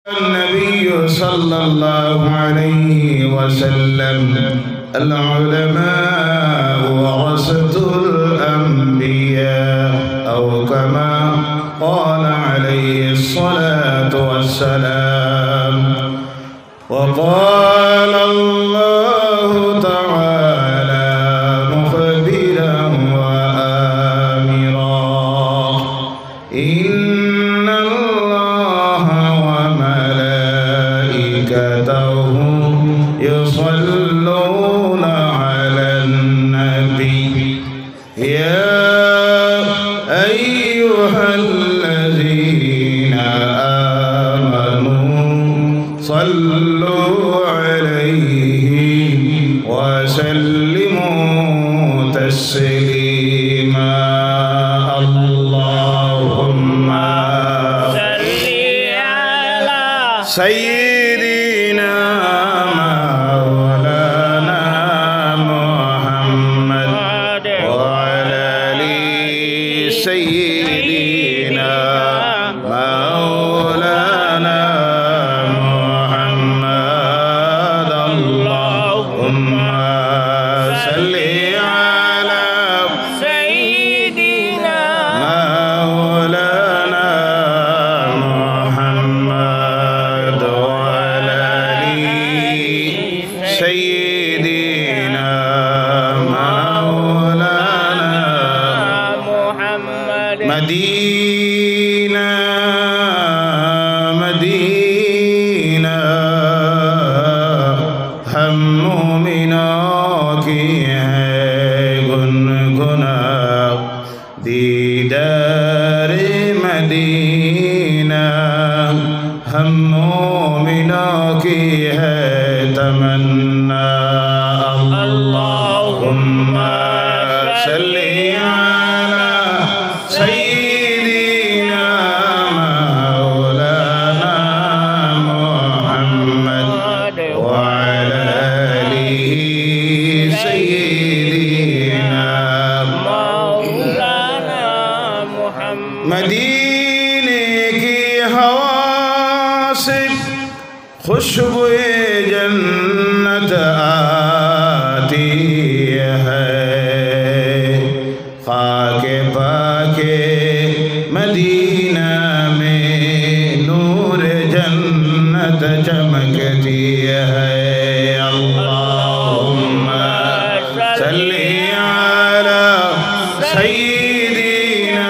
النبي صلى الله عليه وسلم العلماء ورثة الأنبياء أو كما قال عليه الصلاة والسلام وقال الله تعالى مخبرا وآمرا إن الله وملائكته يصلون على النبي يا أيها الذين آمنوا صلوا عليه وسلموا تسليما اللهم صل على سيدنا مولانا محمد وعلى آل سيدنا مولانا محمد اللهم صل على سيدنا مولانا محمد وعلى آل سيدنا مولانا محمد مدينة مدينة हम मोमिनों की है गुनगुना दीदार मदीना हम मोमिनों की है तमन्ना अल्लाहुम्मा सल्ली अला सय्यिदिना मौलाना मुहम्मद وعلى آل سيدنا مولانا محمد मदीने की हवा से खुशबू जन्नत आती है खाके पाके मदीना में नूर जन्नत चमकती है अल्लाहुम्मा सल्ली अला सय्यिदिना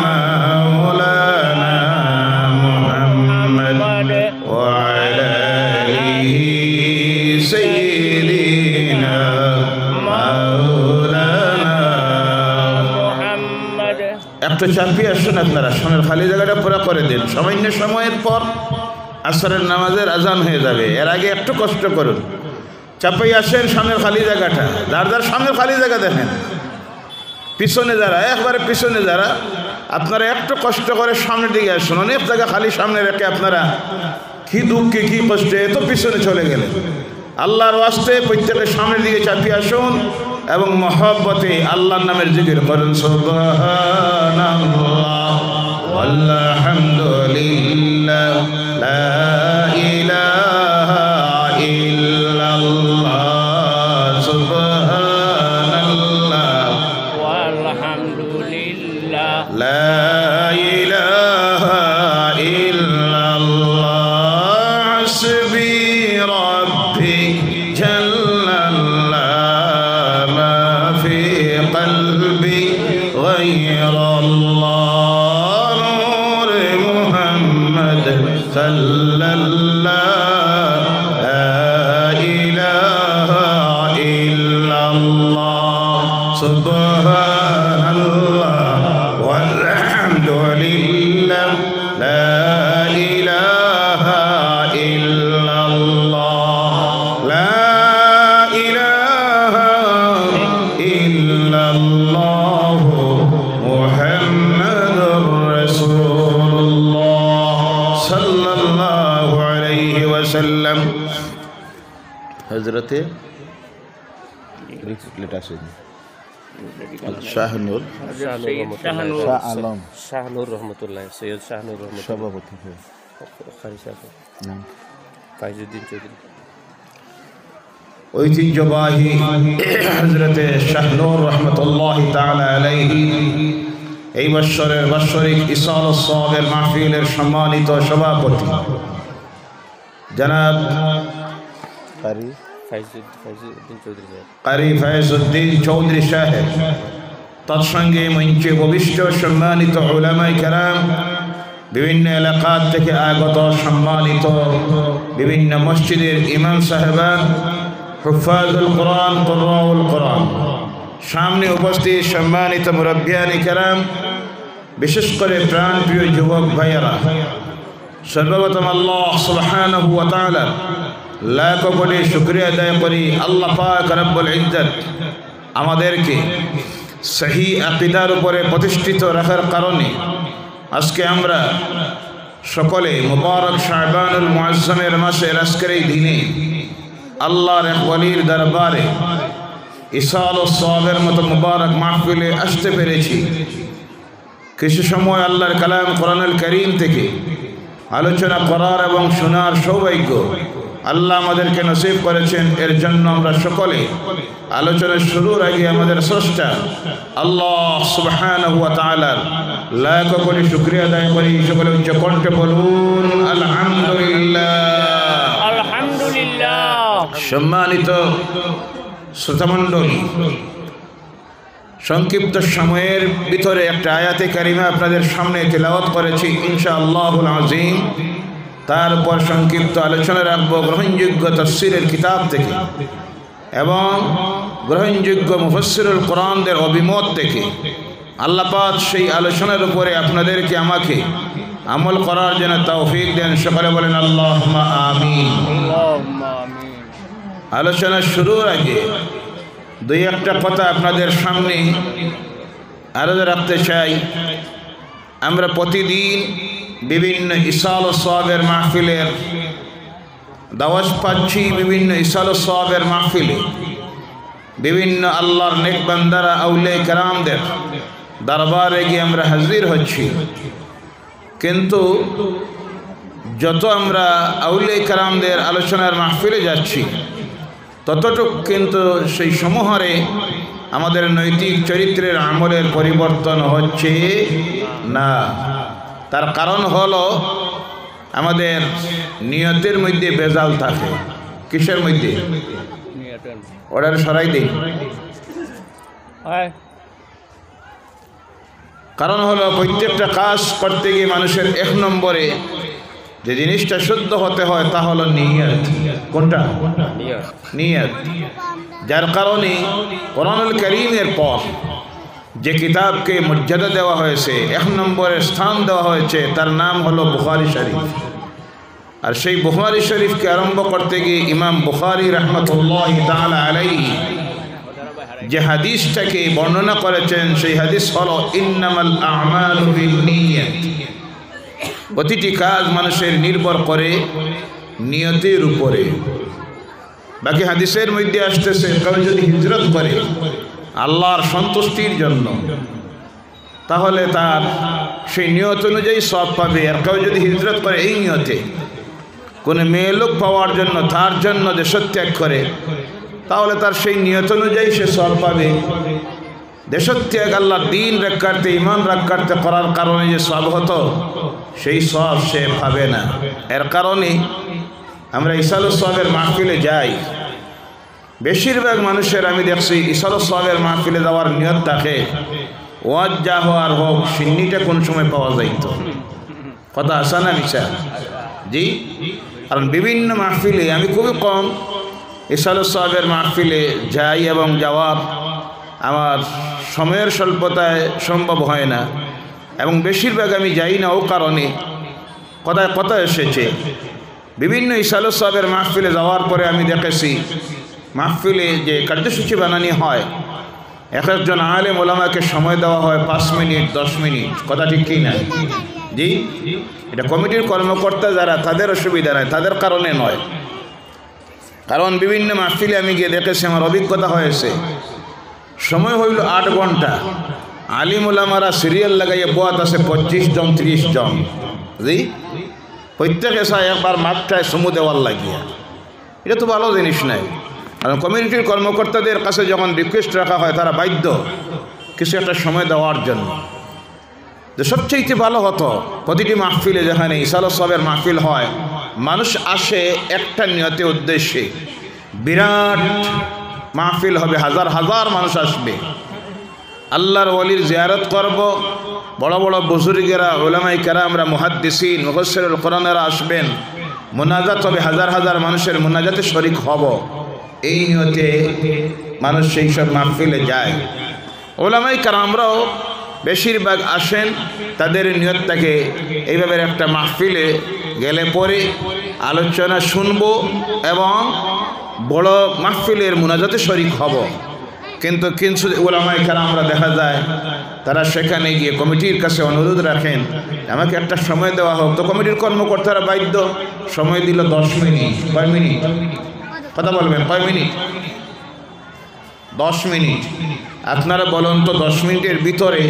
मौलाना मुहम्मद وعلى آل سيدنا مولانا محمد একটু চাপিয়ে আসুন আপনারা সামনের খালি জায়গাটা পুরো করে দিন সামান্য সময়ের পর আসরের নামাজের আজান হয়ে যাবে এর আগে একটু কষ্ট করুন চাপিয়ে আসেন সামনের খালি জায়গাটা যার যার সামনের খালি জায়গা দেখেন পিছনে যারা একবারে পিছনে যারা আপনারা একটু কষ্ট করে সামনের দিকে আসুন অনেক জায়গা খালি সামনে রেখে আপনারা কি দুঃখে কি কষ্টে এত পিছনে চলে গেলেন আল্লাহর ওয়াস্তে প্রত্যেকের সামনের দিকে চাপিয়ে আসুন এবং মহব্বতে আল্লাহর নামের জিকির করেন সুবহানাল্লাহ ওয়ালহামদুলিল্লাহ লা ইলাহা ইল্লাল্লাহ সুবহানাল্লাহ والحمدلله لا إله إلا الله حسبي ربي جل الله ما في قلبي غير الله نور محمد صلى الله لا إله إلا الله سبحان الله والحمد لله لا إله إلا الله لا إله إلا الله محمد رسول الله صلى الله عليه وسلم حضرت শাহনুর শাহনুর রহমতুল্লাহ সৈয়দ শাহনুর রহমতুল্লাহ সভাপতি ফাইজুদ্দিন চৌধুরী। ঐতিহ্যবাহী হযরতে শাহনূর রহমতুল্লাহ তাআলা আলাইহি এই বৎসরের বাৎসরিক ইসালুস সাওয়াবের মাহফিলের সম্মানিত সভাপতি জনাব কারি ফাইজুদ্দিন চৌধুরী সাহেব, তৎসঙ্গে মঞ্চে উপবিষ্ট সম্মানিত উলামায়ে কেরাম, বিভিন্ন এলাকা থেকে আগত সম্মানিত বিভিন্ন মসজিদের ইমাম সাহেবান, হুফাজুল কোরআন, কুররাউল কোরআন, সামনে উপস্থিত সম্মানিত মুরব্বিয়ানে কেরাম, বিশেষ করে প্রাণপ্রিয় যুবক ভাইয়েরা, সর্বপ্রথম আল্লাহ সুবহানাহু ওয়া তাআলা লাখ কোটি শুকরিয়া আদায় করি। আল্লাহ পাক রব্বুল ইজ্জত আমাদেরকে সহি আকীদার উপরে প্রতিষ্ঠিত রাখার কারণে আজকে আমরা সকলে মুবারক শাবানুল মুআজ্জমের মাসের আজকের এই দিনে আল্লাহর এক ওয়ালির দরবারে ইসালুস সাওয়াবের মতো মুবারক মাহফিলে আসতে পেরেছি। কিছু সময় আল্লাহর কালাম কোরআনুল কারীম থেকে আলোচনা করার এবং শোনার সৌভাগ্য আল্লাহ আমাদেরকে নসিব করেছেন। এর জন্য আমরা সকলে আলোচনা শুরুর আগে আমাদের স্রষ্টা আল্লাহ সুবহানাহু ওয়া তাআলার লাখ কোটি শুকরিয়া আদায় করি। সকলে উচ্চ কণ্ঠে বলুন আলহামদুলিল্লাহ। আলহামদুলিল্লাহ। সম্মানিত শ্রোতামণ্ডলী, সংক্ষিপ্ত সময়ের ভিতরে একটা আয়াতে কারিমা আপনাদের সামনে তেলাওয়াত করেছি ইনশাআল্লাহুল আযীম। তারপর সংক্ষিপ্ত আলোচনা রাখবো গ্রহণযোগ্য তাফসীরের কিতাব থেকে এবং গ্রহণযোগ্য মুফাসসিরুল কোরআনদের অভিমত থেকে। আল্লাহ পাক সেই আলোচনার উপরে আপনাদেরকে আমাকে আমল করার জন্য তৌফিক দেন। সকলে বলেন আল্লাহুম্মা আমিন। আল্লাহুম্মা আমিন। আলোচনা শুরুর আগে দুই একটা কথা আপনাদের সামনে আরজ রাখতে চাই। আমরা প্রতিদিন বিভিন্ন ইসালুস সাওয়াবের মাহফিলের দাওয়াত পাচ্ছি, বিভিন্ন ইসালুস সাওয়াবের মাহফিলে বিভিন্ন আল্লাহর নেক বান্দারা আউলিয়া কেরামদের দরবারে গিয়ে আমরা হাজির হচ্ছি। কিন্তু যত আমরা আউলিয়া কেরামদের আলোচনার মাহফিলে যাচ্ছি ততটুক কিন্তু সেই সমহারে আমাদের নৈতিক চরিত্রের আমলের পরিবর্তন হচ্ছে না। তার কারণ হলো আমাদের নিয়তের মধ্যে ভেজাল থাকে। কিসের মধ্যে? অর্ডার সরাই দিই। কারণ হলো প্রত্যেকটা কাজ করতে গিয়ে মানুষের এক নম্বরে যে জিনিসটা শুদ্ধ হতে হয় তা হলো নিয়ত। কোনটা? নিয়ত। যার কারণে কোরআনুল কারীমের পর যে কিতাবকে মর্যাদা দেওয়া হয়েছে, এক নম্বরে স্থান দেওয়া হয়েছে, তার নাম হলো বুখারী শরীফ। আর সেই বুখারী শরীফকে আরম্ভ করতে গিয়ে ইমাম বুখারী রাহমাতুল্লাহ তাআলা আলাইহি যে হাদিসটাকে বর্ণনা করেছেন সেই হাদিস হলো ইন্নামাল আ'মালু বিন্নিয়াত। প্রতিটি কাজ মানুষের নির্ভর করে নিয়তের উপরে। বাকি হাদিসের মধ্যে আসতেছে কেউ যদি হিজরত করে আল্লাহর সন্তুষ্টির জন্য তাহলে তার সেই নিয়ত অনুযায়ী সওয়াব পাবে। আর কেউ যদি হিজরত করে এই নিয়তে কোনো মেয়ে লোক পাওয়ার জন্য, তার জন্য দেশত্যাগ করে, তাহলে তার সেই নিয়ত অনুযায়ী সে সওয়াব পাবে। দেশত্যাগ আল্লাহর দ্বীন রক্ষার্থে, ঈমান রক্ষার্থে করার কারণে যে সওয়াব হতো সেই সওয়াব সে পাবে না। এর কারণে আমরা ইসালুস সাওয়াবের মাহফিলে যাই। বেশিরভাগ মানুষের আমি দেখছি ইসালুস সাওয়াবের মাহফিলে যাওয়ার নিয়ত থাকে ওয়াজ যা হওয়ার হোক, সিন্নিটা কোন সময় পাওয়া যাইত। কথা আসা না মিশা? জি। কারণ বিভিন্ন মাহফিলে আমি খুবই কম ইসালুস সাওয়াবের মাহফিলে যাই এবং যাওয়ার আমার সময়ের স্বল্পতায় সম্ভব হয় না, এবং বেশিরভাগ আমি যাই না ও কারণে কথায় কথা এসেছে। বিভিন্ন ইসালুস সাওয়াবের মাহফিলে যাওয়ার পরে আমি দেখেছি মাহফিলে যে কার্যসূচি বানানো হয়, এক একজন আলেম ওলামাকে সময় দেওয়া হয় 5 মিনিট 10 মিনিট। কথা ঠিক কি না? জি। এটা কমিটির কর্মকর্তা যারা, তাদের অসুবিধা নয়, তাদের কারণে নয়। কারণ বিভিন্ন মাহফিলে আমি গিয়ে দেখেছি, আমার অভিজ্ঞতা হয়েছে, সময় হইল 8 ঘন্টা, আলিম ওলামারা সিরিয়াল লাগাইয়ে বোয়াত আছে 25 জন 30 জন। জি। প্রত্যেকে চায় একবার মাঠটায় চুমু দেওয়ার লাগিয়া, এটা তো ভালো জিনিস নাই। কারণ কমিউনিটির কর্মকর্তাদের কাছে যখন রিকোয়েস্ট রাখা হয় তারা বাধ্য কিছু একটা সময় দেওয়ার জন্য। যে সবচেয়ে ভালো হতো প্রতিটি মাহফিলে যেখানে ইসাল সবের মাহফিল হয়, মানুষ আসে একটা নিয়তে উদ্দেশ্যে, বিরাট মাহফিল হবে, হাজার হাজার মানুষ আসবে, আল্লাহর ওলির জিয়ারত করব, বড় বড় বুজুর্গেরা উলামায়ে কেরামরা মুহাদ্দিসিন মুফাসসিরুল কোরআনেরা আসবেন, মুনাজাত হবে, হাজার হাজার মানুষের মুনাজাতে শরীক হব, এই নিয়তে মানুষ সেই সব মাহফিলে যায়। উলামায়ে কেরামরাও বেশিরভাগ আসেন তাদের নিয়তটাকে এইভাবে একটা মাহফিলে গেলে পরে আলোচনা শুনব এবং বড় মাহফিলের মুনাজাতে শরীক হব। কিন্তু কিছু উলামায়ে কেরামরা দেখা যায় তারা সেখানে গিয়ে কমিটির কাছে অনুরোধ রাখেন আমাকে একটা সময় দেওয়া হোক, তো কমিটির কর্মকর্তারা বাধ্য সময় দিল 10 মিনিট। কয় মিনিট কথা বলবেন? কয় মিনিট? 10 মিনিট। আপনারা বলুন তো 10 মিনিটের ভিতরে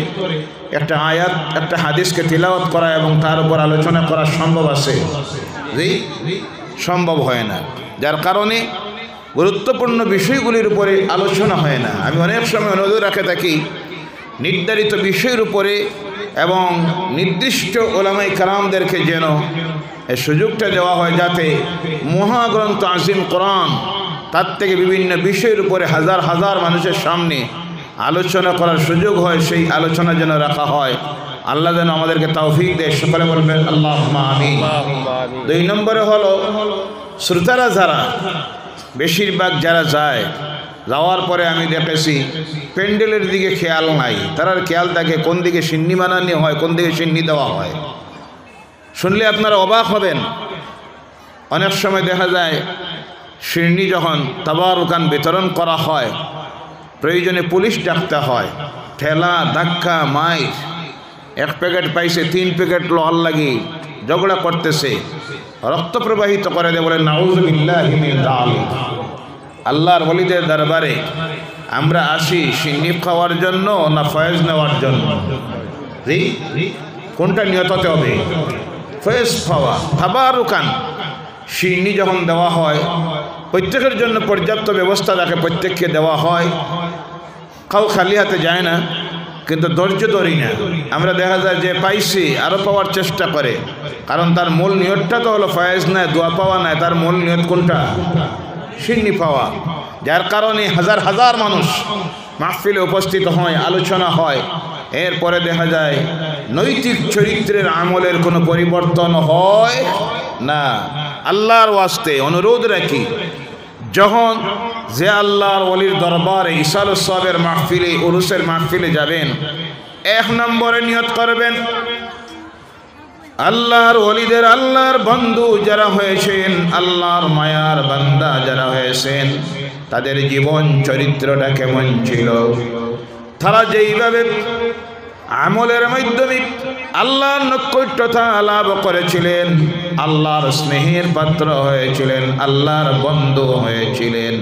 একটা আয়াত একটা হাদিসকে তিলাওয়াত করা এবং তার উপর আলোচনা করা সম্ভব আছে? জি, সম্ভব হয় না। যার কারণে গুরুত্বপূর্ণ বিষয়গুলির উপরে আলোচনা হয় না। আমি অনেক সময় অনুরোধ রাখে থাকি নির্ধারিত বিষয়ের উপরে এবং নির্দিষ্ট উলামায়ে কেরামদেরকে যেন এই সুযোগটা দেওয়া হয় যাতে মহাগ্রন্থ আজিম কোরআন তার থেকে বিভিন্ন বিষয়ের উপরে হাজার হাজার মানুষের সামনে আলোচনা করার সুযোগ হয়, সেই আলোচনা যেন রাখা হয়। আল্লাহ যেন আমাদেরকে তৌফিক দেয়। সকলে বলবেন আল্লাহুম্মা আমিন। 2 নম্বরে হলো শ্রোতারা যারা বেশিরভাগ যারা যায়, যাওয়ার পরে আমি দেখেছি প্যান্ডেলের দিকে খেয়াল নাই, তার খেয়াল থাকে কোন দিকে সিন্নি বানানো হয়, কোন দিকে সিন্নি দেওয়া হয়। শুনলে আপনারা অবাক হবেন, অনেক সময় দেখা যায় সিন্নি যখন তাবারুকান বিতরণ করা হয় প্রয়োজনে পুলিশ ডাকতে হয়, ঠেলা ধাক্কা মাইর, 1 প্যাকেট পাইছে 3 প্যাকেট লওয়ার লাগি ঝগড়া করতেছে, রক্ত প্রবাহিত করে দেয়। বলে নাউযুবিল্লাহি মিন যালিক। আল্লাহর ওলিদের দরবারে আমরা আসি সিন্নি খাওয়ার জন্য না ফয়েজ নেওয়ার জন্য? জি, কোনটা নিয়ত হতে হবে? ফয়েজ খাওয়া। তাবারুকান সিন্নি যখন দেওয়া হয় প্রত্যেকের জন্য পর্যাপ্ত ব্যবস্থা রাখে, প্রত্যেককে দেওয়া হয়, কাউ খালি হাতে যায় না। কিন্তু ধৈর্য ধরি না, আমরা দেখা যায় যে পাইছি আরও পাওয়ার চেষ্টা করে, কারণ তার মূল নিয়তটা তো হলো ফয়েজ নয়, দোয়া পাওয়া নয়, তার মূল নিয়ত কোনটা? সিন্নি পাওয়া। যার কারণে হাজার হাজার মানুষ মাহফিলে উপস্থিত হয়, আলোচনা হয়, এরপরে দেখা যায় নৈতিক চরিত্রের আমলের কোনো পরিবর্তন হয় না। আল্লাহর ওয়াস্তে অনুরোধ রাখি, যখন যে আল্লাহর ওলির দরবারে ইসাল সবের মাহফিলে উরুসের মাহফিলে যাবেন, 1 নম্বরে নিয়ত করবেন আল্লাহর ওলিদের, আল্লাহর বন্ধু যারা হয়েছেন, আল্লাহর মায়ার বান্দা যারা হয়েছেন, তাদের জীবন চরিত্রটা কেমন ছিল, তারা যেইভাবে আমলের মাধ্যমে আল্লাহর নৈকট্যতা লাভ করেছিলেন, আল্লাহর স্নেহের পাত্র হয়েছিলেন, আল্লাহর বন্ধু হয়েছিলেন,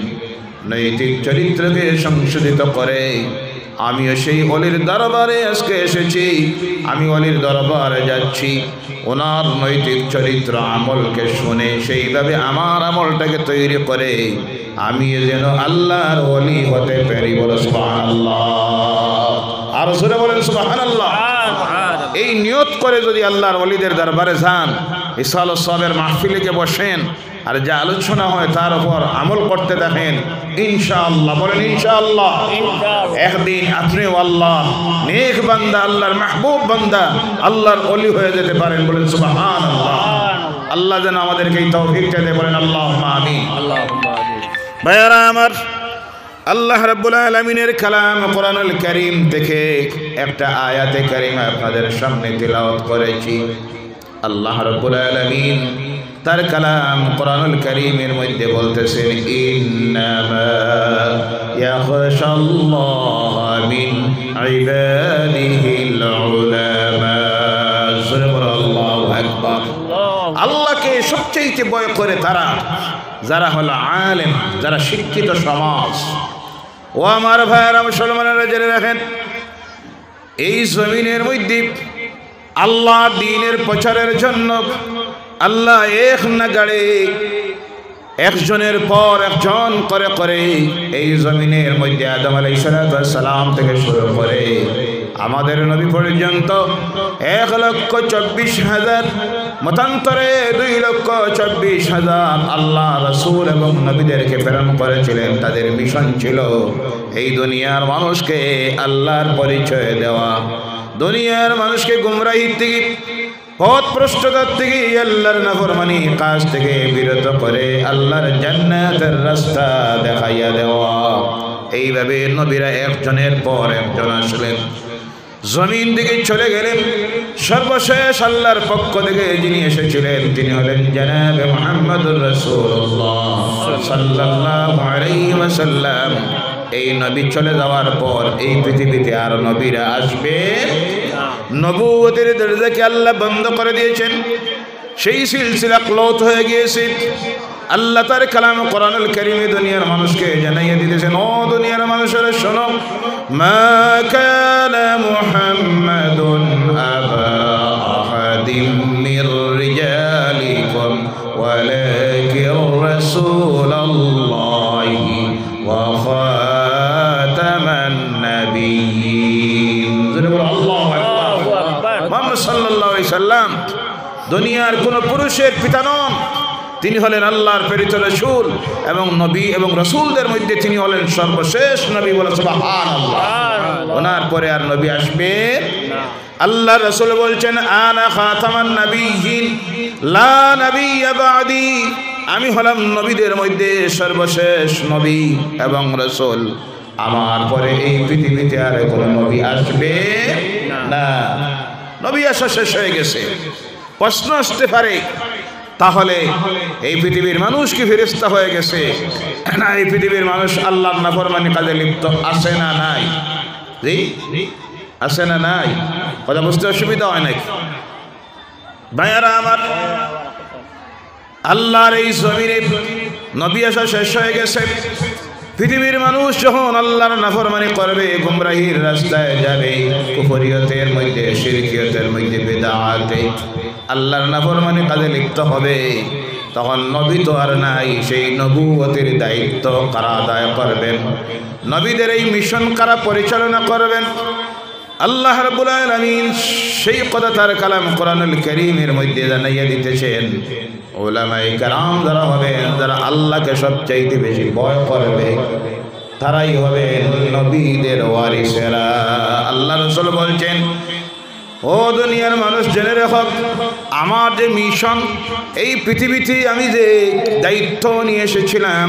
নৈতিক চরিত্রকে সংশোধিত করে আমিও সেই ওলির দরবারে আজকে এসেছি, আমি ওলির দরবারে যাচ্ছি, ওনার নৈতিক চরিত্র আমলকে শুনে সেইভাবে আমার আমলটাকে তৈরি করে আমি যেন আল্লাহর ওলি হতে পারি। বলো সুবহানাল্লাহ। আর জোরে বলেন সুবহানাল্লাহ। এই নিয়ত করে যদি আল্লাহর ওলিদের দরবারে যান, ইসাল সবের মাহফিলে বসেন, আর যা আলোচনা হয় তার উপর আমল করতে দেখেন, ইনশাআল্লাহ বলেন ইনশাআল্লাহ, একদিন আপনিও আল্লাহ নেক বান্দা, আল্লাহর মাহবুব বান্দা, আল্লাহর ওলি হয়ে যেতে পারেন। বলেন সুবহানাল্লাহ। আল্লাহ যেন আমাদেরকে এই তৌফিকটা দেয়। বলেন আল্লাহুম্মা আমিন। ভাইয়ারা আমার, আল্লাহ রাব্বুল আলামিনের কালাম কোরআনুল কারীম থেকে একটা আয়াতে কারিমা আপনাদের সামনে তিলাওয়াত করেছি। আল্লাহ রাব্বুল আলামিন তার কালাম কোরআনুল কারীমের মধ্যে বলতেছেন, ইন্নামা ইয়াখশাল্লাহ মিন ইবাদিহিল উলামা। আল্লাহু আকবার। আল্লাহকে সবচেয়ে ভয় করে তারা যারা হলো আলেম, যারা শিক্ষিত সমাজ। ও আমার ভাইয়েরা মুসলমানেরা জেনে রাখেন, এই জমিনের মধ্যে আল্লাহ দ্বীনের প্রচারের জন্য আল্লাহ এক না গাড়ে একজনের পর একজন করে করে এই জমিনের মধ্যে আদম আলাইহিস সালাম থেকে শুরু করে আমাদের নবী পর্যন্ত 1,24,000 মতান্তরে 2,24,000 আল্লাহ রাসূল এবং নবীদেরকে প্রেরণ করেছিলেন। তাদের মিশন ছিল এই দুনিয়ার মানুষকে আল্লাহর পরিচয় দেওয়া, দুনিয়ার মানুষকে গুমরাহির থেকে পথভ্রষ্টতার থেকে আল্লাহর নাফরমানি কাজ থেকে বিরত করে আল্লাহর জান্নাতের রাস্তা দেখাইয়া দেওয়া। এইভাবে নবীরা একজনের পর একজন আসলেন, জমিন দিকে চলে গেলেন। সর্বশেষ আল্লাহর পক্ষ থেকে যিনি এসেছিলেন তিনি হলেন জনাবে মুহাম্মদুর রাসূলুল্লাহ সাল্লাল্লাহু আলাইহি ওয়াসাল্লাম। এই নবী চলে যাওয়ার পর এই পৃথিবীতে আর নবীরা আসবে, নবুয়তের দরজাকে আল্লাহ বন্ধ করে দিয়েছেন। সেই সিলসিলা ক্লোজ হয়ে গিয়েছে। আল্লাহ তার কালাম কোরআনুল কারীমে দুনিয়ার মানুষকে জানাইয়ে দিতেছেন, ও দুনিয়ার মানুষেরা শোনো, মা কানা মুহাম্মাদুন আবা আহাদিম মির রিজালিকুম ওয়ালাকিন রাসূলুল্লাহি ওয়া খাতামান নাবিয়্যিন। আল্লাহু আকবার। মুহাম্মদ সাল্লাল্লাহু আলাইহি সাল্লাম দুনিয়ার কোন পুরুষের পিতা নন, তিনি হলেন আল্লাহর প্রেরিত রাসূল এবং নবী এবং রাসূলদের মধ্যে তিনি হলেন সর্বশেষ নবী। বলে সুবহানাল্লাহ। ওনার পরে আর নবী আসবে না। আল্লাহ রাসূল বলছেন, আনা খাতামান নাবিয়্যিন লা নাবিয়্যা বাদি, আমি হলাম নবীদের মধ্যে সর্বশেষ নবী এবং রাসূল, আমার পরে এই পৃথিবীতে আর কোনো নবী আসবে না। নবী আসা শেষ হয়ে গেছে। প্রশ্ন আসতে পারে, তাহলে এই পৃথিবীর মানুষ কি ফেরেশতা হয়ে গেছে না? এই পৃথিবীর মানুষ আল্লাহর নাফরমানি কাজে লিপ্ত আছে না নাই? জি আছে না নাই? কথা বুঝতে অসুবিধা হয় নাকি ভাইয়ারা আমার? আল্লাহর এই জমিনে নবী আসা শেষ হয়ে গেছে। পৃথিবীর মানুষ যখন আল্লাহর নাফরমানি করবে, গুমরাহির রাস্তায় যাবে, কুফরিয়তের মধ্যে, শিরকিয়তের মধ্যে, বিদআতে আল্লাহর নাফরমানি কাজে লিপ্ত হবে, তখন নবী তো আর নাই। সেই নবুয়তের দায়িত্ব কারা আদায় করবেন? নবীদের এই মিশন কারা পরিচালনা করবেন? আল্লাহ রাব্বুল আলামিন সেই কথা তার কালাম কোরআনুল কারীমের মধ্যে জানাইয়া দিতেছেন। উলামায়ে কেরাম যারা হবেন, যারা আল্লাহকে সবচাইতে বেশি ভয় করবে, তারাই হবে নবীদের ওয়ারিসেরা। আল্লাহ রাসূল বলছেন, ও দুনিয়ার মানুষ জেনে রাখো, আমার যে মিশন, এই পৃথিবীতে আমি যে দায়িত্ব নিয়ে এসেছিলাম,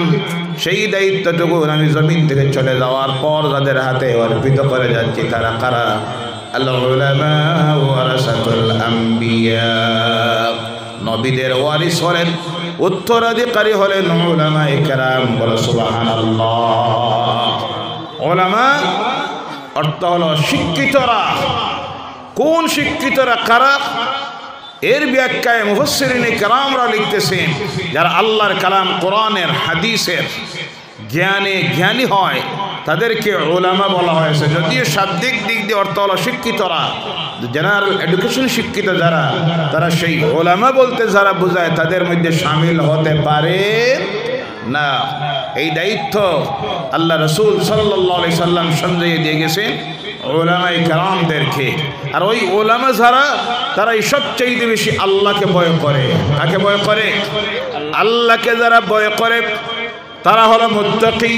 সেই দায়িত্বটুকু আমি জমিন থেকে চলে যাওয়ার পর যাদের হাতে অর্পিত করে যাচ্ছি তারা কারা? আল উলামা ওয়ারাসাতুল আম্বিয়া, নবীদের ওয়ারিস হলেন, উত্তরাধিকারী হলেন উলামায়ে কেরাম। বলো সুবহানাল্লাহ। উলামা অর্থ হলো শিক্ষিতরা। কোন শিক্ষিতরা কারা? এর ব্যাখ্যায় মুফাসসিরিনে কেরামরা লিখতেছেন, যারা আল্লাহর কালাম কোরআনের হাদিসের জ্ঞানী হয় তাদেরকে উলামা বলা হয়েছে। যদিও শাব্দিক দিক দিয়ে অর্থ হলো শিক্ষিতরা, জেনারেল এডুকেশন শিক্ষিত যারা, তারা সেই উলামা বলতে যারা বোঝায় তাদের মধ্যে শামিল হতে পারে না। এই দায়িত্ব আল্লাহ রাসূল সাল্লাল্লাহু আলাইহি সাল্লাম সঞ্জয় দিয়ে গেছেন উলামায়ে কেরামদেরকে। আর ওই উলামা যারা, তারা সবচেয়ে বেশি আল্লাহকে ভয় করে। কাকে ভয় করে? আল্লাহকে যারা ভয় করে তারা হলো মুত্তাকি।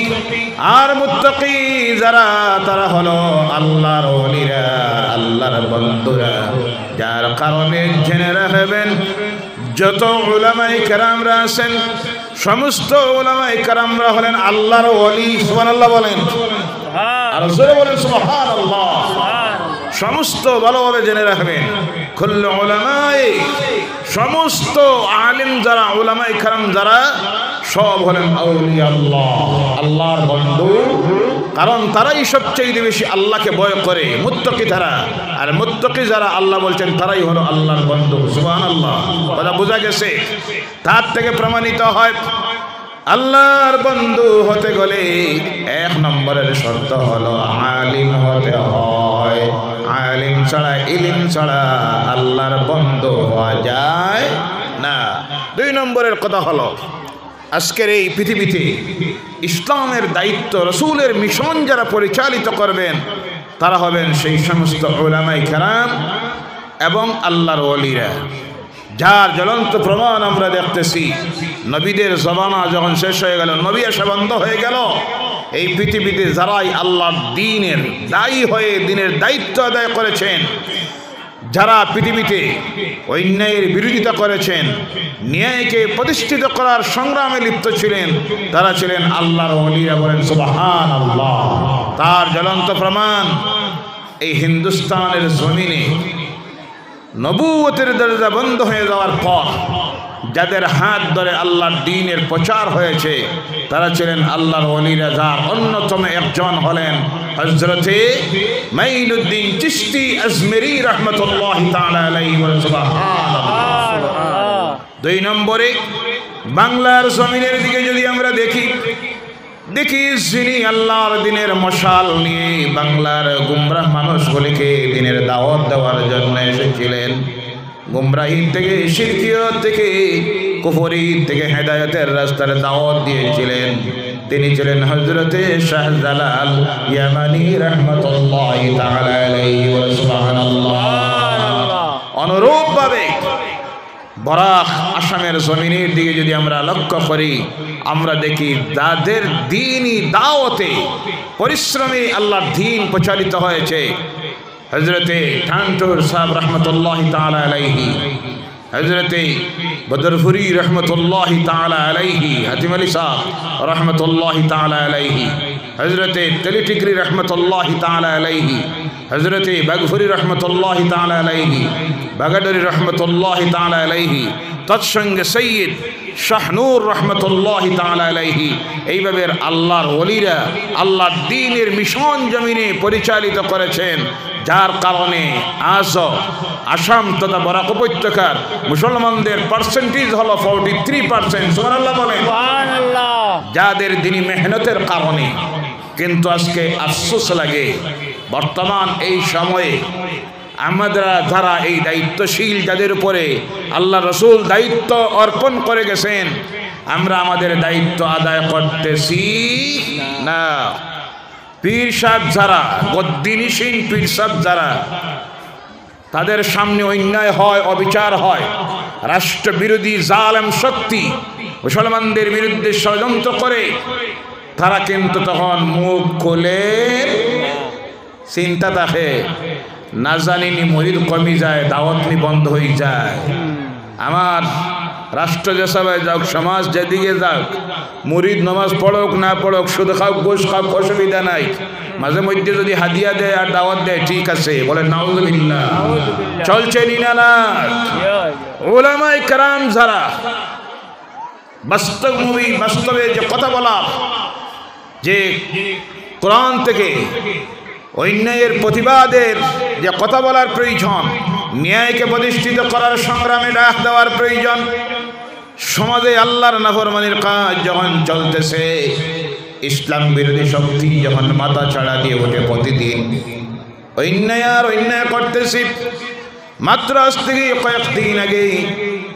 আর মুত্তাকি যারা, তারা হলো আল্লাহর ওলিরা, আল্লাহর বন্ধুরা। যার কারণে জেনে রাখবেন, যত উলামায়ে কেরামরা আছেন, সমস্ত উলামায়ে কেরামরা হলেন আল্লাহর ওলি। সুবহানাল্লাহ বলেন, আর জোরে বলেন সুবহানাল্লাহ। সমস্ত ভালোভাবে জেনে রাখবেন, কুল্লু উলামায়ে, সমস্ত আলিম যারা, উলামায়ে কেরাম যারা, সব হলেন আউলিয়া আল্লাহ, আল্লাহর বন্ধু। কারণ তারাই সবচেয়ে বেশি আল্লাহকে ভয় করে, মুত্তাকি তারা। আর মুত্তাকি যারা, আল্লাহ বলছেন তারাই হলো আল্লাহর বন্ধু। সুবহানাল্লাহ। কথা বোঝা গেছে? তার থেকে প্রমাণিত হয় আল্লাহর বন্ধু হতে গেলে এক নম্বরের শর্ত হলো আলিম হতে হয়। আলিম ছাড়া, ইলম ছাড়া আল্লাহর বন্ধু হওয়া যায় না। 2 নম্বরের কথা হলো আজকের এই পৃথিবীতে ইসলামের দায়িত্ব, রসুলের মিশন যারা পরিচালিত করবেন তারা হবেন সেই সমস্ত উলামায়ে কেরাম এবং আল্লাহর ওলিরা, যার জ্বলন্ত প্রমাণ আমরা দেখতেছি। নবীদের জমানা যখন শেষ হয়ে গেল, নবী আসা বন্ধ হয়ে গেল, এই পৃথিবীতে যারাই আল্লাহর দ্বীনের দায়ী হয়ে দ্বীনের দায়িত্ব আদায় করেছেন, যারা পৃথিবীতে অন্যায়ের বিরোধিতা করেছেন, ন্যায়কে প্রতিষ্ঠিত করার সংগ্রামে লিপ্ত ছিলেন, তারা ছিলেন আল্লাহর ওলিরা। বলেন সুবহানাল্লাহ। তার জ্বলন্ত প্রমাণ এই হিন্দুস্তানের জমিনে নবুয়তের দরজা বন্ধ হয়ে যাওয়ার পর যাদের হাত ধরে আল্লাহর দ্বীনের প্রচার হয়েছে তারা ছিলেন আল্লাহর ওলিরা, যার অন্যতম একজন হলেন হযরতে মাইনুদ্দিন চিশতি আজমেরি রাহমাতুল্লাহি তাআলা আলাইহি ওয়া সুবহানাল্লাহ। 2 নম্বরে বাংলার জমিনের দিকে যদি আমরা দেখি যিনি আল্লাহর দ্বীনের মশাল নিয়ে বাংলার গুমরাহ মানুষগুলিকে দ্বীনের দাওয়াত দেওয়ার জন্য এসেছিলেন, গুমরাহি থেকে, শিরকিয়ত থেকে, কুফরি থেকে হেদায়েতের রাস্তার দাওয়াত দিয়েছিলেন, তিনি ছিলেন হযরতে শাহজালাল ইয়ামানি রাহমাতুল্লাহি তাআলা আলাইহি ওয়া সুবহানাল্লাহ। অনুরূপভাবে বরাক আসামের জমিনের দিকে যদি আমরা লক্ষ্য করি, আমরা দেখি যাদের দ্বীনি দাওয়াতে পরিশ্রমী আল্লাহর দ্বীন প্রচারিত হয়েছে, হযরতে ঠানটুর সাহেব রহমতুল্লাহি তাআলা আলাইহি, হযরতে বদরপুরি রহমতুল্লাহি তাআলা আলাইহি, হাতিম আলী সাহেব রহমতুল্লাহি তাআলা আলাইহি, হযরতে তেলিটিকরি রহমতুল্লাহি তাআলা আলাইহি, হযরতে বাগফুরি রহমতুল্লাহি তাআলা আলাইহি, বাগাডরি রহমতুল্লাহি তাআলা আলাইহি, তৎসঙ্গে সৈয়দ শাহনুর রহমতুল্লাহি তাআলা আলাইহি। এইভাবে আল্লাহর ওলিরা আল্লাহর দ্বীনের মিশন জমিনে পরিচালিত করেছেন, যার কারণে আজ আসাম তথা বরাক উপত্যকার মুসলমানদের পার্সেন্টেজ হলো 43%। সুবহানাল্লাহ বলেন। যাদের দ্বীনি মেহনতের কারণে। কিন্তু আজকে আফসোস লাগে, বর্তমান এই সময়ে আমরা যারা এই দায়িত্বশীল, যাদের উপরে আল্লাহ রসুল দায়িত্ব অর্পণ করে গেছেন, আমরা আমাদের দায়িত্ব আদায় করতেছি না। পীর সাহেব যারা, গদ্দিনিসীন পীর সাহেব যারা, তাদের সামনে অন্যায় হয়, অবিচার হয়, রাষ্ট্রবিরোধী জালেম শক্তি মুসলমানদের বিরুদ্ধে ষড়যন্ত্র করে, তারা কিন্তু তখন মুখ খুলে চিন্তা থাকে, না জানিনি মরিদ কমে যায়, দাওয়াতনি বন্ধ হয়ে যায়। আমার রাষ্ট্র যেসবাই যাক, সমাজ যেদিকে যাক, মুরিদ নামাজ পড়ুক না পড়ুক, শুধু খাও গোশ খাও, অসুবিধা নাই। মাঝে মধ্যে যদি হাদিয়া দেয় আর দাওয়াত দেয়, ঠিক আছে, বলে নাউযুবিল্লাহ, চলছে নিনানাথ। উলামায়ে কেরাম যারা বাস্তবে যে কথা বলা, যে কোরআন থেকে অন্যায়ের প্রতিবাদের যে কথা বলার প্রয়োজন, ন্যায়কে প্রতিষ্ঠিত করার সংগ্রামে ডাক দেওয়ার প্রয়োজন, সমাজে আল্লাহর নাফরমানির কাজ যখন চলতেছে, ইসলাম বিরোধী শক্তি যখন মাথা ছাড়া দিয়ে ওঠে প্রতিদিন, অন্যায় করতেছি। মাত্র আজ থেকে কয়েকদিন আগে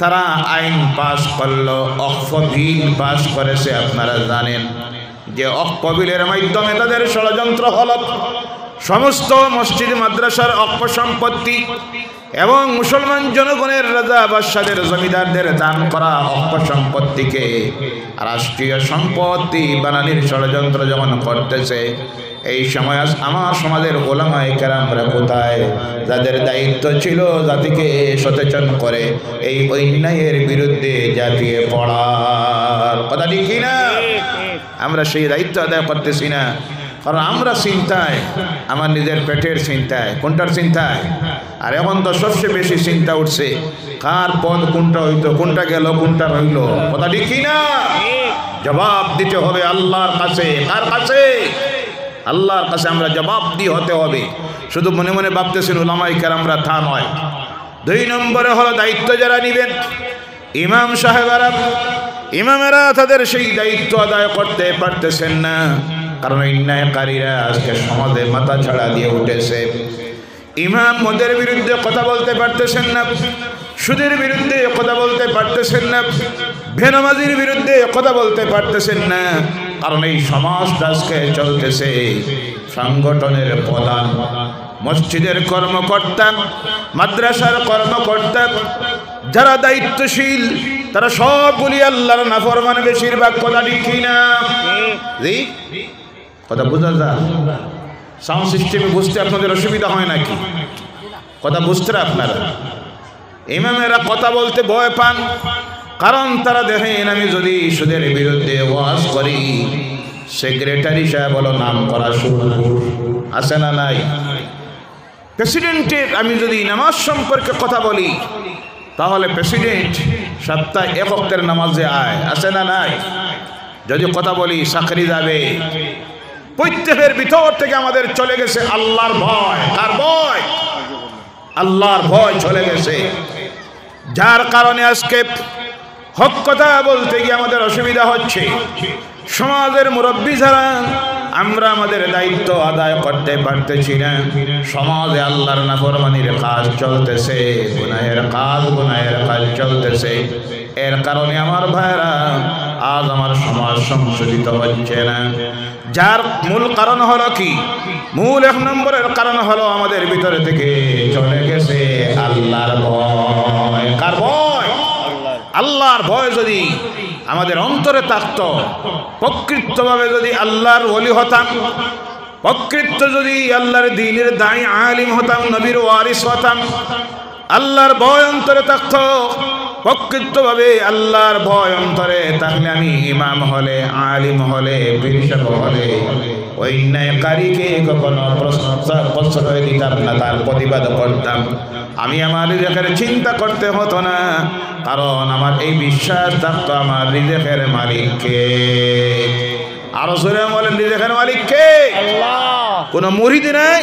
তারা আইন পাশ করলো, ওয়াকফ বিল পাশ করেছে। আপনারা জানেন যে ওয়াকফ বিলের মাধ্যমে তাদের ষড়যন্ত্র হল সমস্ত মসজিদ মাদ্রাসার ওয়াকফ সম্পত্তি এবং মুসলমান জনগণের রাজা বাদশাদের জমিদারদের দান করা ওয়াকফ সম্পত্তিকে রাষ্ট্রীয় সম্পত্তি বানানোর ষড়যন্ত্র যখন করতেছে, এই সময় আমার সমাজের ওলামায়ে কেরামরা কোথায়? যাদের দায়িত্ব ছিল জাতিকে সচেতন করে এই অন্যায়ের বিরুদ্ধে জাতিয়ে পড়ার, কথা ঠিক না? আমরা সেই দায়িত্ব আদায় করতেছি না, কারণ আমরা চিন্তায়, আমার নিজের পেটের চিন্তায়। কোনটার চিন্তায়? আর এখন তো সবচেয়ে বেশি চিন্তা উঠছে কার পদ কোনটা হইতো, কোনটা গেল, কোনটা রইল, কথা ঠিক না? জবাব দিতে হবে আল্লাহর কাছে। কার কাছে? আল্লাহর কাছে আমরা জবাবদি হতে হবে। শুধু মনে মনে ভাবতেছেন উলামায়ে কেরামরা, তা নয়। 2 নম্বরে হলো দায়িত্ব যারা নিবেন, ইমাম সাহেবেরা, ইমামেরা তাদের সেই দায়িত্ব আদায় করতে পারতেছেন না, কারণ অন্যায়কারীরা আজকে সমাজে মাথা ছাড়া দিয়ে উঠেছে। ইমাম ওদের বিরুদ্ধে কথা বলতে পারতেছেন না, সুদের বিরুদ্ধে কথা বলতে পারতেছেন না, বেনামাজির বিরুদ্ধে কথা বলতে পারতেছেন না, কারণ এই সমাজটা আজকে চলতেছে সংগঠনের প্রধান, মসজিদের কর্মকর্তা, মাদ্রাসার কর্মকর্তা, যারা দায়িত্বশীল তারা সবগুলি আল্লাহর নাফরমান বেশিরভাগ। কথা ঠিক কিনা? কথা বোঝা যায়? সাউন্ড সিস্টেমে বুঝতে আপনাদের অসুবিধা হয় নাকি? কথা বুঝতে আপনারা? ইমামেরা কথা বলতে ভয় পান, কারণ তারা দেখেন আমি যদি সুদের বিরুদ্ধে ওয়াজ করি, সেক্রেটারি সাহেব বলো নাম করা শুরু আছে না নাই? প্রেসিডেন্টের আমি যদি নামাজ সম্পর্কে কথা বলি, তাহলে প্রেসিডেন্ট সপ্তাহে এক ওয়াক্তের নামাজে আয়, আছে না নাই? যদি কথা বলি চাকরি যাবে। প্রত্যেকের ভিতর থেকে আমাদের চলে গেছে আল্লাহর ভয়। কার ভয়? আল্লাহর ভয় চলে গেছে, যার কারণে আজকে হক কথা বলতে গিয়ে আমাদের অসুবিধা হচ্ছে। সমাজের মুরব্বী যারা, আমরা আমাদের দায়িত্ব আদায় করতে পারতেছি না। সমাজে আল্লাহর নাফরমানির কাজ চলতেছে, গুনাহের কাজ চলতেছে। এর কারণে আমার ভাইরা আজ আমার সমাজ সংশোধিত হচ্ছে না। যার মূল কারণ হলো কি? মূল এক নম্বরের কারণ হলো আমাদের ভিতরে থেকে চলে গেছে আল্লাহর ভয়। কার ভয়? আল্লাহর ভয় যদি আমাদের অন্তরে থাকতো, প্রকৃতভাবে যদি আল্লাহর ওলি হতাম, প্রকৃত যদি আল্লাহর দ্বীনের দায়ী আলিম হতাম, নবীর ওয়ারিস হতাম, আল্লাহর ভয় অন্তরে থাকতো, প্রকৃতভাবে আল্লাহর ভয় অন্তরে থাকলে আমি ইমাম হলে, আলিম হলে, পীর সাহেব হলে অন্যায়কারীকে কখনো প্রশ্রয় দিতাম না, তার প্রতিবাদ করতাম। আমি আমার রিজেকের চিন্তা করতে হতো না, কারণ আমার এই বিশ্বাস থাকতো আমার রিজেকের মালিককে। আরো জোরে বলেন, রিজেকের মালিককে। কোনো মুরিদ নাই,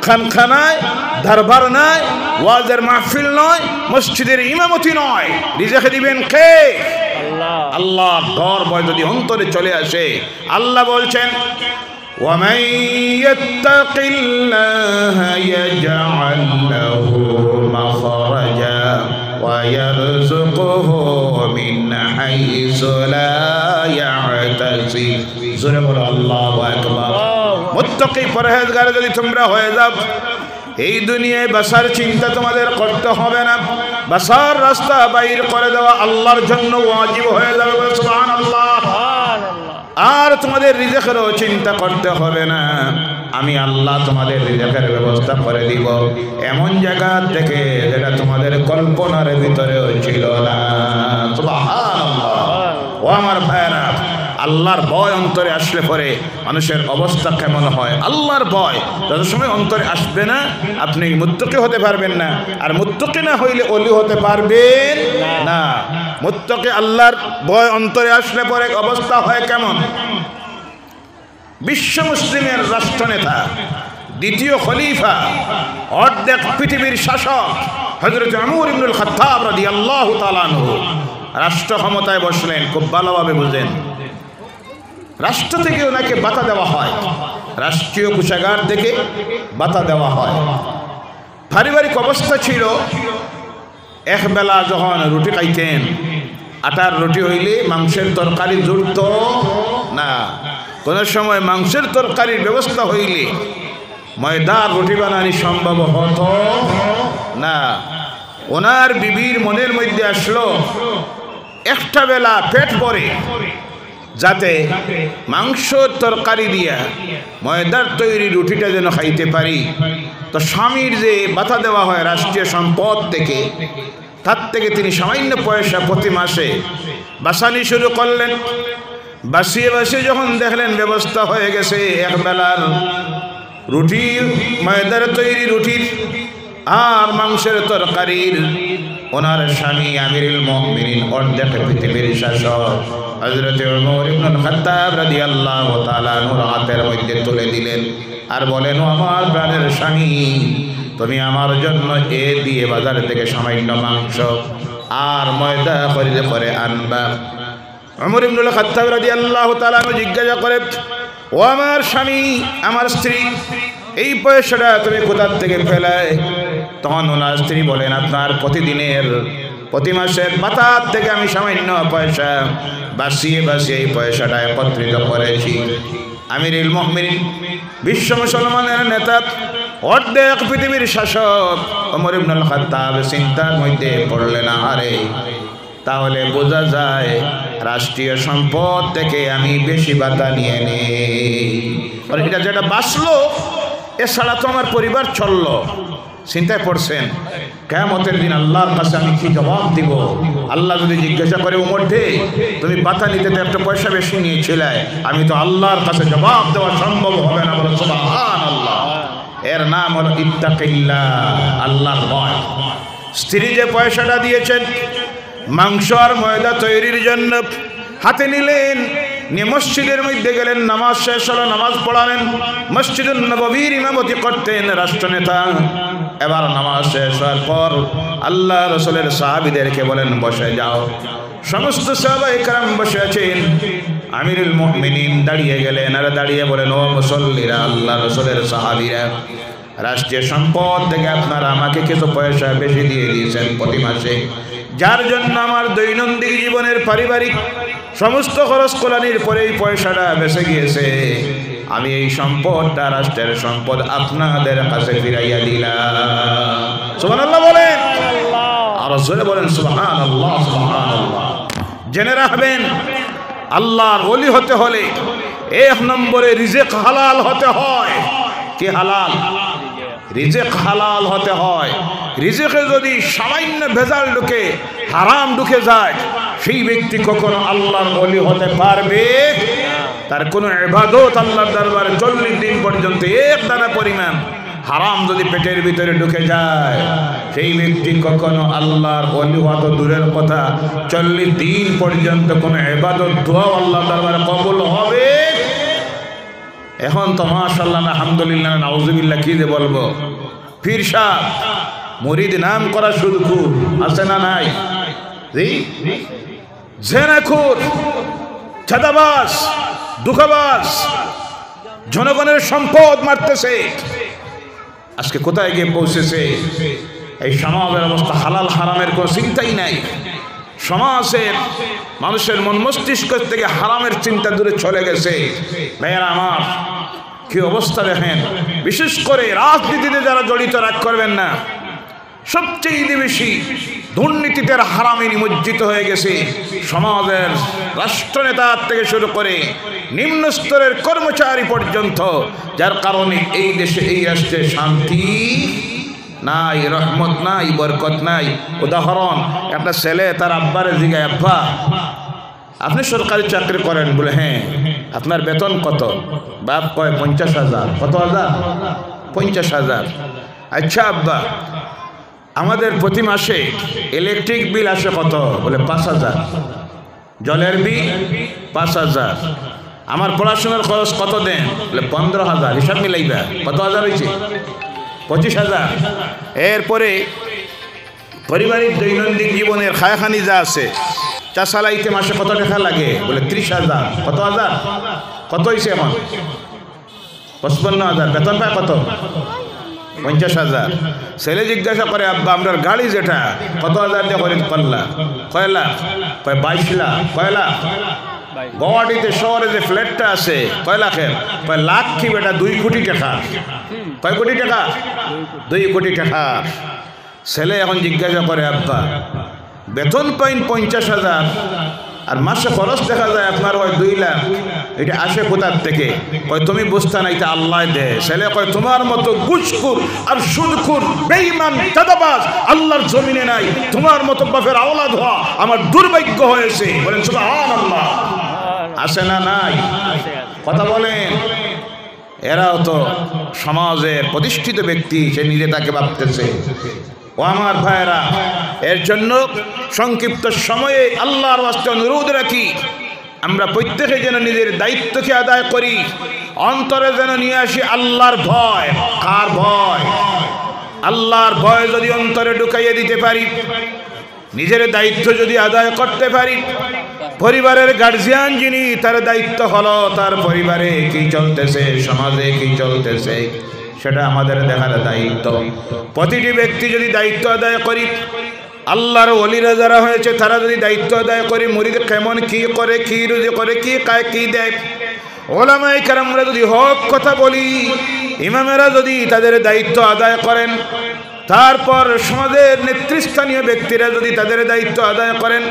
খানখানায় দরবার নাই, ওয়াজের মাহফিল নয়, মসজিদের ইমামতি নয়, রিজেক দিবেন কে? আল্লাহ। ডর ভয় যদি অন্তরে চলে আসে, আল্লাহ বলছেন وَمَن يَتَّقِ اللَّهَ يَجْعَل لَّهُ مَخْرَجًا وَيَرْزُقْهُ مِنْ حَيْثُ لَا يَحْتَسِبُ। জোরে বলো আল্লাহু আকবার। মুত্তাকি পরহেজগার যদি তোমরা হয়ে যাও, এই দুনিয়ায় বাসার চিন্তা তোমাদের করতে হবে না, বাসার রাস্তা বাইর করে দেওয়া আল্লাহর জন্য ওয়াজিব হয়ে যাবে। সুবহানাল্লাহ। আর তোমাদের রিজেকেরও চিন্তা করতে হবে না, আমি আল্লাহ তোমাদের রিজেকের ব্যবস্থা করে দিব এমন জায়গা থেকে যেটা তোমাদের কল্পনার ভিতরেও ছিল না। সুবহানাল্লাহ। ও আমার ভাইরা, আল্লাহর ভয় অন্তরে আসলে পরে মানুষের অবস্থা কেমন হয়? আল্লাহর ভয় যত সময় অন্তরে আসবে না, আপনি মুত্তাকি হতে পারবেন না, আর মুত্তাকি না হইলে ওলি হতে পারবেন না। মুত্তাকি আল্লাহর ভয় অন্তরে আসলে পরে অবস্থা হয় কেমন? বিশ্ব মুসলিমের রাষ্ট্রনেতা, দ্বিতীয় খলিফা, অর্ধেক পৃথিবীর শাসক হযরত ওমর ইবনুল খাত্তাব রাদিয়াল্লাহু তাআলা আনহু রাষ্ট্র ক্ষমতায় বসলেন। খুব ভালোভাবে বুঝেন, রাষ্ট্র থেকে ওনাকে ভাতা দেওয়া হয়, রাষ্ট্রীয় কোষাগার থেকে ভাতা দেওয়া হয়। পারিবারিক অবস্থা ছিল, একবেলা যখন রুটি খাইতেন, আটার রুটি হইলে মাংসের তরকারি জুড়ত না। কোনো সময় মাংসের তরকারির ব্যবস্থা হইলে ময়দার রুটি বানানি সম্ভব হতো না। ওনার বিবির মনের মধ্যে আসলো একটা বেলা পেট ভরে যাতে মাংস তরকারি দিয়া ময়দার তৈরি রুটিটা যেন খাইতে পারি। তো স্বামীর যে ভাতা দেওয়া হয় রাষ্ট্রীয় সম্পদ থেকে, তার থেকে তিনি সামান্য পয়সা প্রতি মাসে বাসানি শুরু করলেন। বাসিয়ে বাসিয়ে যখন দেখলেন ব্যবস্থা হয়ে গেছে একবেলার রুটি, ময়দার তৈরি রুটির আর মাংসের তরকারির, ওনার স্বামী আমিরুল মুমিনিন অর্ধেক পৃথিবীর শাসক হযরত ওমর ইবনুল খাত্তাব রাদিয়াল্লাহু তাআলা আনহুর হাতের মধ্যে তুলে দিলেন আর বলেন, ও আমার প্রাণের স্বামী, তুমি আমার জন্য এ দিয়ে বাজার থেকে সামান্য মাংস আর ময়দা খরিদ করে আনবা। ওমর ইবনুল খাত্তাব রাদিয়াল্লাহু তাআলা আনহু জিজ্ঞাসা করে, ও আমার স্বামী, আমার স্ত্রী, এই পয়সাটা তুমি কোথা থেকে ফেলায়? তখন ওনার স্ত্রী বলেন, আপনার প্রতি মাসের ভাতার থেকে আমি সামান্য পয়সা বাঁচিয়ে এই পয়সাটা একত্রিত করেছি। আমিরুল মুমিনিন, বিশ্ব মুসলমানের নেতা, অর্ধেক পৃথিবীর শাসক ওমর ইবনুল খাত্তাব চিন্তার মধ্যে পড়লেন, আরে তাহলে বোঝা যায় রাষ্ট্রীয় সম্পদ থেকে আমি বেশি ভাতা নিয়ে নেই, এটা যেটা বাঁচলো এছাড়া তো আমার পরিবার চললো। চিন্তায় পড়ছেন, কিয়ামতের দিন আল্লাহর কাছে আমি কি জবাব দিব? আল্লাহ যদি জিজ্ঞাসা করে, ওমর রে তুমি ভাতা নিতে তো একটা পয়সা বেশি নিয়েছিলে, আমি তো আল্লাহর কাছে জবাব দেওয়া সম্ভব হবে না। বলে সুবহানাল্লাহ। এর নাম হলো ইত্তাকিল্লাহ, আল্লাহর ভয়। স্ত্রী যে পয়সাটা দিয়েছেন মাংস আর ময়দা তৈরির জন্য, হাতে নিলেন, নিয়ে মসজিদের মধ্যে গেলেন, নামাজ শেষ হলো, নামাজ পড়ালেন, মসজিদুন নববীর ইমামতি করতেন রাষ্ট্রনেতা। এবার নামাজ শেষ হওয়ার পর আল্লাহ রাসূলের সাহাবীদেরকে বলেন, বসে যাও। সমস্ত সাহাবায়ে কেরাম বসে আছেন। আমিরুল মুমিনিন দাঁড়িয়ে গেলেন, আর দাঁড়িয়ে বলেন, ও মুসল্লিরা, আল্লাহ রাসূলের সাহাবীরা, রাষ্ট্রীয় সম্পদ থেকে আপনারা আমাকে কিছু পয়সা বেশি দিয়ে দিয়েছেন প্রতি মাসে, যার জন্য আমার দৈনন্দিন জীবনের পারিবারিক সমস্ত খরচ কোলানির পরে এই পয়সাটা বেঁচে গিয়েছে। আমি এই সম্পদটা, রাষ্ট্রের সম্পদ, আপনাদের কাছে ফিরাইয়া দিলাম। সুবহানাল্লাহ বলেন, আর জোরে বলেন সুবহানাল্লাহ, সুবহানাল্লাহ। জেনে রাখবেন, আল্লাহর ওলি হতে হলে 1 নম্বরে রিজিক হালাল হতে হয়। কি হালাল? রিজিক হালাল হতে হয়। রিজিকে যদি সামান্য ভেজাল ঢুকে, হারাম ঢুকে যায়, সেই ব্যক্তি কখনো আল্লাহর ওলি হতে পারবে? তার কোনো ইবাদত আল্লাহর দরবারে 40 দিন পর্যন্ত এক দানা পরিমাণ হারাম যদি পেটের ভিতরে ঢুকে যায়, সেই ব্যক্তি কখনো আল্লাহর ওলি হওয়া তো দূরের কথা, 40 দিন পর্যন্ত কোনো ইবাদত দোয়া আল্লাহর দরবারে কবুল হবে? এখন তো মাশাআল্লাহ, আলহামদুলিল্লাহ, নাউজুবিল্লাহ, কি যে বলবো, পীর সাহেব মুরিদ নাম করা শুধু খুব আছে না নাই? জেনাখুর, চাঁদাবাজ, দুঃখবাজ, জনগণের সম্পদ মারতেছে। আজকে কোথায় গিয়ে পৌঁছেছে এই সমাজের অবস্থা? হালাল হারামের কোনো চিন্তাই নাই। সমাজের মানুষের মন মস্তিষ্ক থেকে হারামের চিন্তা দূরে চলে গেছে। ভাইয়েরা আমার, কি অবস্থা দেখেন। বিশেষ করে রাজনীতিতে যারা জড়িত, রাগ করবেন না, সবচেয়ে বেশি দুর্নীতিতে হারামে নিমজ্জিত হয়ে গেছে সমাজের রাষ্ট্রনেতার থেকে শুরু করে নিম্ন স্তরের কর্মচারী পর্যন্ত, যার কারণে এই দেশে, এই রাষ্ট্রে শান্তি নাই, রহমত নাই, বরকত নাই। উদাহরণ, একটা ছেলে তার আব্বারে জিগায়, আব্বা আপনি সরকারি চাকরি করেন? বলে হ্যাঁ। আপনার বেতন কত? বাপ কয় 50,000। কত হাজার? 50,000। আচ্ছা আব্বা, আমাদের প্রতি মাসে ইলেকট্রিক বিল আসে কত? বলে 5,000। জলের বিল 5,000। আমার পড়াশোনার খরচ কত দেন? বলে 15,000। হিসাব মিলাইবা, কত হাজার হয়েছে? 25,000। এরপরে পারিবারিক দৈনন্দিন জীবনের খায়াখানি যা আছে, চা চালাইতে মাসে কত টাকা লাগে? বলে 30,000। কত হাজার? কত হয়েছে এখন? 55,000। বেতন পায় কত? 50,000। ছেলে জিজ্ঞাসা করে, আব্বা আপনার গাড়ি যেটা কত হাজার দিয়ে খরিদ করলা? কয় লাখ? কয় 22 লাখ। কয় লাখ? গুয়াহাটিতে শহরে যে ফ্ল্যাটটা আছে, কয় লাখের? কয় লাখ কি বেটা, 2 কোটি টাকা। কয় কোটি টাকা? 2 কোটি টাকা। ছেলে এখন জিজ্ঞাসা করে, আব্বা বেতন পাইন 50,000 আর মাসে খরচ দেখা যায় আপনার হয় 2 লাখ, এটা আসে কোথার থেকে? কয় তুমি বুঝতে না, এটা আল্লাহ দে। ছেলে কয়, তোমার মতো ঘুষখোর আর সুদখোর, বেঈমান, চাঁদাবাজ আল্লাহর জমিনে নাই। তোমার মতো বাপের আওলাদ হওয়া আমার দুর্ভাগ্য হয়েছে। বলেন সুবহানাল্লাহ। আসে না নাই? কথা বলেন। এরাও তো সমাজের প্রতিষ্ঠিত ব্যক্তি, সে নিজে তাকে ভাবতেছে। ও আমার ভাইয়েরা, এর জন্য সংক্ষিপ্ত সময়ে আল্লাহর ওয়াস্তে অনুরোধ রাখি, আমরা প্রত্যেকে যেন নিজের দায়িত্বকে আদায় করি, অন্তরে যেন নিয়ে আসি আল্লাহর ভয়। কার ভয়? আল্লাহর ভয় যদি অন্তরে ঢুকাইয়ে দিতে পারি, নিজের দায়িত্ব যদি আদায় করতে পারি, পরিবারের গার্জিয়ান যিনি, তার দায়িত্ব হলো তার পরিবারে কি চলতেছে, সমাজে কি চলতেছে, সেটা আমাদের দেখার দায়িত্ব। প্রতিটি ব্যক্তি যদি দায়িত্ব আদায় করি, আল্লাহর ওলিরা যারা হয়েছে তারা যদি দায়িত্ব আদায় করি, মুরিদ কেমন কি করে, কি রুজি করে, কি খায়, কি দেয়, ওলামায়ে কেরামরা যদি হক কথা বলি, ইমামেরা যদি তাদের দায়িত্ব আদায় করেন, তারপর সমাজের নেতৃস্থানীয় ব্যক্তিরা যদি তাদের দায়িত্ব আদায় করেন,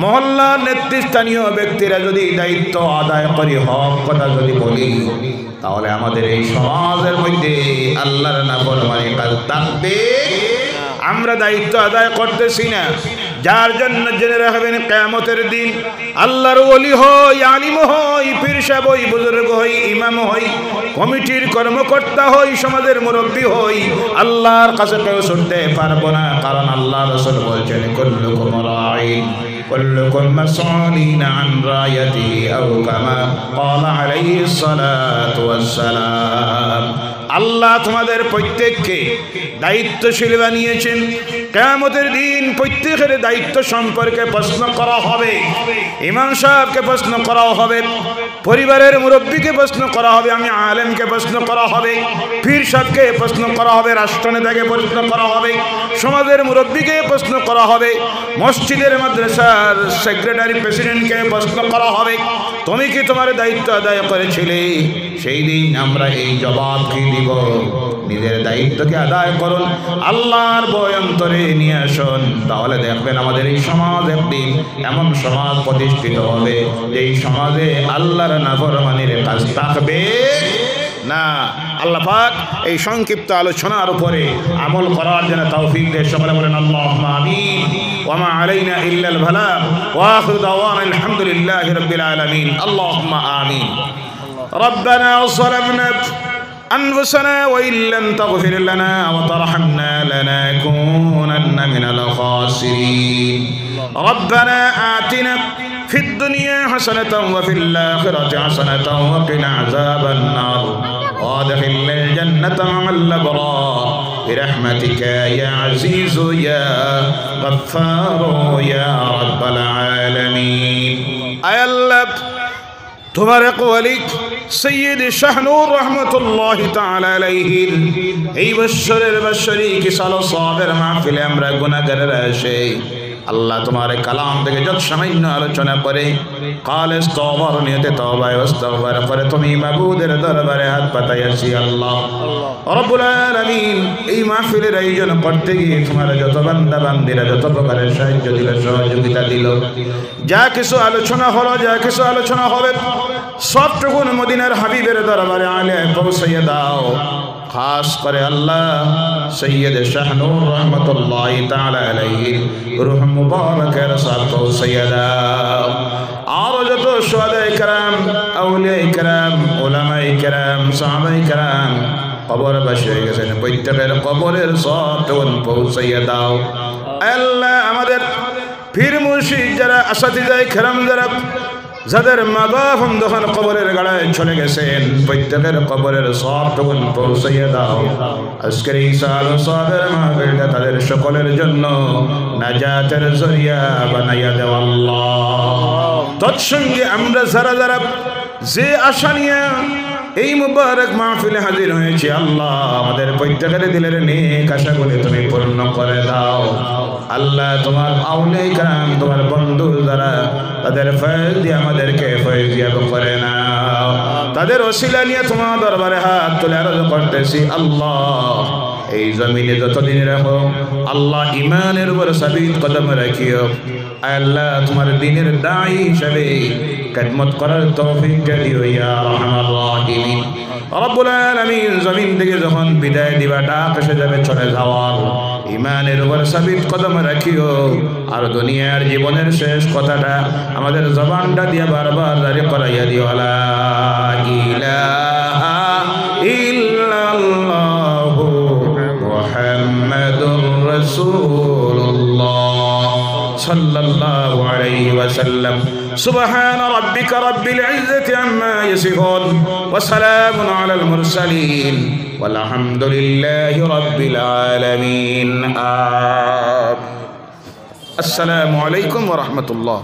মহল্লার নেতৃস্থানীয় ব্যক্তিরা যদি দায়িত্ব আদায় করি, হক কথা যদি বলি, তাহলে আমাদের এই সমাজের মধ্যে আল্লাহর নাফরমানি কাজ থাকবে। আমরা দায়িত্ব আদায় করতেছি না, যার জন্য জেনে রাখবেন কিয়ামতের দিন আল্লাহর ওলি হই, আলিম হই, পীর সাহেব হই, বুজুর্গ হই, ইমাম হই, কমিটির কর্মকর্তা হই, সমাজের মুরব্বী হই, আল্লাহর কাছে কেউ শুনতে পারবো না। কারণ আল্লাহ রাসূল বলছেন কুল্লুকুম রাঈন কুল্লুকুম মাসউলুন আন রায়াতিহি আও কামা ক্বালা আলাইহিস সালাতু ওয়াস সালাম। আল্লাহ তোমাদের প্রত্যেককে দায়িত্বশীল বানিয়েছেন। কিয়ামতের দিন প্রত্যেকের দায়িত্ব সম্পর্কে প্রশ্ন করা হবে। ইমাম সাহেবকে প্রশ্ন করা হবে, পরিবারের মুরব্বীকে প্রশ্ন করা হবে, আমি আলেমকে প্রশ্ন করা হবে, পীর সাহেবকে প্রশ্ন করা হবে, রাষ্ট্রনেতাকে প্রশ্ন করা হবে, সমাজের মুরব্বীকে প্রশ্ন করা হবে, মসজিদের মাদ্রাসার সেক্রেটারি প্রেসিডেন্টকে প্রশ্ন করা হবে, তুমি কি তোমার দায়িত্ব আদায় করেছিলে? সেই দিন আমরা এই জবাব কি দিব? নিজের দায়িত্বকে আদায় করুন, আল্লাহর ভয় অন্তরে নিয়ে আসুন, তাহলে দেখবেন আমাদের এই সমাজ একদিন এমন সমাজ প্রতিষ্ঠিত হবে যেই সমাজে আল্লাহর নাফরমানির কাজ থাকবে না। আল্লাহ পাক এই সংক্ষিপ্ত আলোচনার উপরে আমল করার জন্য তৌফিক দেন। সকলে বলেন আল্লাহুম্মা আমিন। ওয়া মা আলাইনা ইল্লাল বালাগ ওয়া আখিরু দাওয়ানা আলহামদুলিল্লাহি রাব্বিল আলামিন। আল্লাহুম্মা আমিন। ربنا ظلمنا أنفسنا وإن لم تغفر لنا وترحمنا لنكونن من الخاسرين. ربنا آتنا في الدنيا حسنة وفي الآخرة حسنة وقنا عذاب النار وادخلنا الجنة مع الأبرار برحمتك يا عزيز يا غفار يا رب العالمين. أي الله তোমার এক ওয়ালি সৈয়দ শাহনুর রহমতুল্লাহি তাআলা আলাইহি এই বছরের বাৎসরিক সাল সাবের মাহফিলে আমরা গুনাহগারেরা এসে আল্লাহ তোমার কালাম থেকে যত সামান্য আলোচনা করে খালেস তওবার নিয়তে তওবা ইস্তিগফার করে তুমি মাবুদের দরবারে হাত পাতাইছি। আল্লাহ রব্বুল আলামিন এই মাহফিলের আয়োজন করতে গিয়ে তোমার যত বান্দা বান্দিরা যত প্রকারের সাহায্য দিল, সহযোগিতা দিল, যা কিছু আলোচনা হলো, যা কিছু আলোচনা হবে, সবটুকু মদিনার হাবিবের দরবারে আলে পৌঁছাইয়া দাও। খাস করে আল্লাহ সৈয়দ শাহনুর রহমতুল্লাহি তাআলা আলাইহি রূহ মুবারাকের সাথে পৌঁছাইয়া দাও। আর যত শুহাদায়ে কেরাম, আউলিয়ায়ে কেরাম, উলামায়ে কেরাম, সাহাবায়ে কেরাম কবরবাসী হয়ে গেছেন, প্রত্যেকের কবরের সবটুকু পৌঁছাইয়া দাও। আল্লাহ আমাদের পীর মুর্শিদ যারা, আসাতিজায়ে কেরাম যারা, যাদের মা বাপ যখন কবরের গাড়ায় চলে গেছেন, প্রত্যেকের কবরের সবটুকুন পৌঁছাইয়া দাও। আজকের এই সাল সাবের মাহফিলটা তাদের সকলের জন্য নাজাতের জরিয়া বানাইয়া দাও আল্লাহ। তৎসঙ্গে আমরা যারা যারা যে আশা নিয়ে এই মুবারক মাহফিলে হাজির হয়েছে, আল্লাহ আমাদের প্রত্যেকের দিলের নেক আশাগুলি তুমি পূর্ণ করে দাও। আল্লাহ তোমার আউলিয়া কেরাম, তোমার বন্ধু যারা, তাদের ফয়েজ দিয়ে আমাদেরকে ফয়েজিয়াব করে নাও। তাদের ওসিলা নিয়ে তোমার দরবারে হাত তুলে আরজ করতেছি আল্লাহ এই জমিনে যতদিন রাখো আল্লাহ ইমানের উপর সাবিত কদম রাখিও। আল্লাহ তোমার দিনের দায়ী হিসাবে খেদমত করার তৌফিক দিও ইয়া আরহামার রাহিমিন। রব্বুল আলামিন জমিন থেকে যখন বিদায় দিবা, ডাক এসে যাবে চলে যাওয়ার, ইমানের উপর সাবিত কদম রাখিও। আর দুনিয়ার জীবনের শেষ কথাটা আমাদের জবানটা দিয়ে বারবার জারি করাইয়া দিও। লা ইলাহা ইল্লাল্লাহু মুহাম্মাদুর রাসূলুল্লাহ সাল্লাল্লাহু আলাইহি ওয়াসাল্লাম। سبحان ربك رب العزة عما يصفون وسلام على المرسلين والحمد لله رب العالمين. السلام عليكم ورحمة الله.